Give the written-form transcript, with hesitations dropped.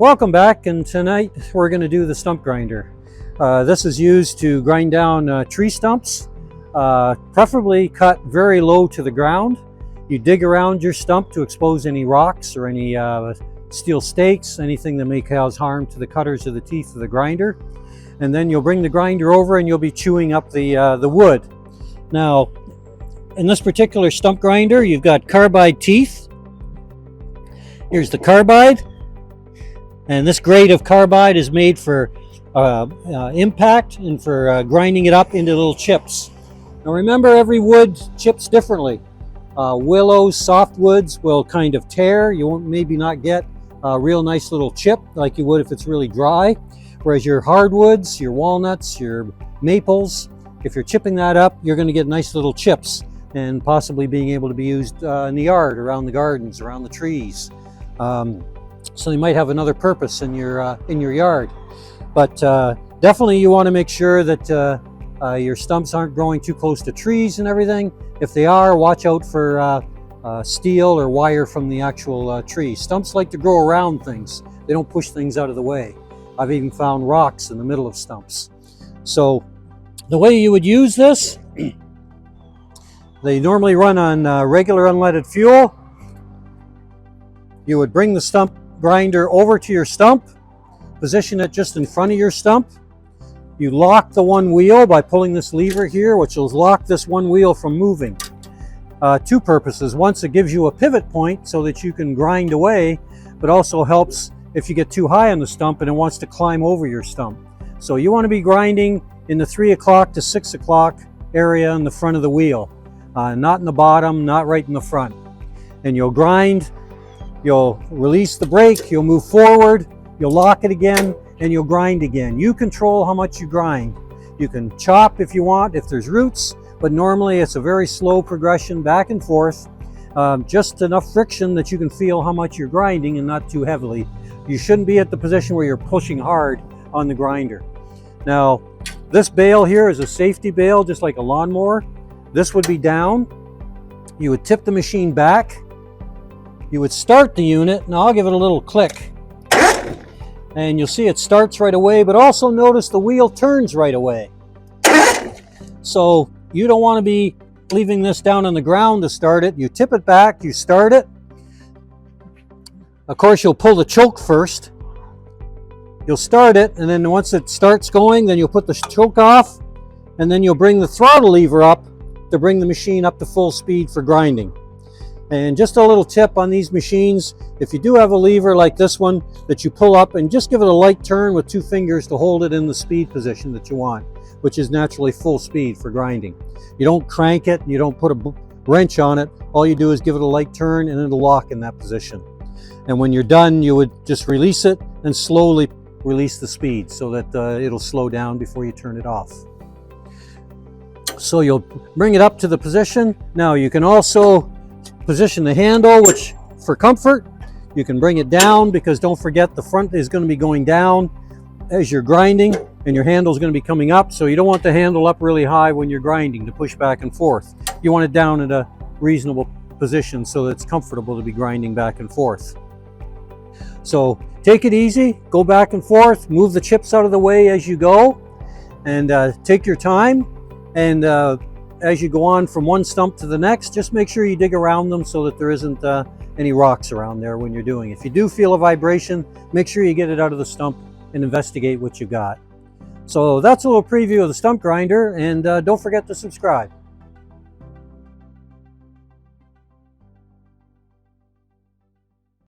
Welcome back, and tonight we're going to do the stump grinder. This is used to grind down tree stumps, preferably cut very low to the ground. You dig around your stump to expose any rocks or any steel stakes, anything that may cause harm to the cutters or the teeth of the grinder. And then you'll bring the grinder over and you'll be chewing up the wood. Now, in this particular stump grinder, you've got carbide teeth. Here's the carbide. And this grade of carbide is made for impact and for grinding it up into little chips. Now remember, every wood chips differently. Willows, softwoods will kind of tear. You won't maybe not get a real nice little chip like you would if it's really dry. Whereas your hardwoods, your walnuts, your maples, if you're chipping that up, you're going to get nice little chips and possibly being able to be used in the yard, around the gardens, around the trees. So they might have another purpose in your yard. But definitely you want to make sure that your stumps aren't growing too close to trees and everything. If they are, watch out for steel or wire from the actual tree. Stumps like to grow around things. They don't push things out of the way. I've even found rocks in the middle of stumps. So the way you would use this, they normally run on regular unleaded fuel. You would bring the stump grinder over to your stump, position it just in front of your stump. You lock the one wheel by pulling this lever here, which will lock this one wheel from moving. Two purposes. Once, it gives you a pivot point so that you can grind away, but also helps if you get too high on the stump and it wants to climb over your stump. So you want to be grinding in the 3 o'clock to 6 o'clock area in the front of the wheel, not in the bottom, not right in the front. And you'll grind. You'll release the brake, you'll move forward, you'll lock it again, and you'll grind again. You control how much you grind. You can chop if you want, if there's roots, but normally it's a very slow progression back and forth, just enough friction that you can feel how much you're grinding and not too heavily. You shouldn't be at the position where you're pushing hard on the grinder. Now, this bale here is a safety bale, just like a lawnmower. This would be down. You would tip the machine back. You would start the unit. Now I'll give it a little click. And you'll see it starts right away, but also notice the wheel turns right away. So you don't want to be leaving this down on the ground to start it. You tip it back, you start it. Of course, you'll pull the choke first. You'll start it, and then once it starts going, then you'll put the choke off, and then you'll bring the throttle lever up to bring the machine up to full speed for grinding. And just a little tip on these machines, if you do have a lever like this one that you pull up, and just give it a light turn with 2 fingers to hold it in the speed position that you want, which is naturally full speed for grinding. You don't crank it, you don't put a wrench on it. All you do is give it a light turn and it'll lock in that position. And when you're done, you would just release it and slowly release the speed so that it'll slow down before you turn it off. So you'll bring it up to the position. Now you can also position the handle, which for comfort, you can bring it down, because don't forget the front is going to be going down as you're grinding and your handle is going to be coming up. So you don't want the handle up really high when you're grinding to push back and forth. You want it down at a reasonable position so that it's comfortable to be grinding back and forth. So take it easy, go back and forth, move the chips out of the way as you go, and take your time. And as you go on from one stump to the next, just make sure you dig around them so that there isn't any rocks around there when you're doing it. If you do feel a vibration, make sure you get it out of the stump and investigate what you got. So that's a little preview of the stump grinder, and don't forget to subscribe.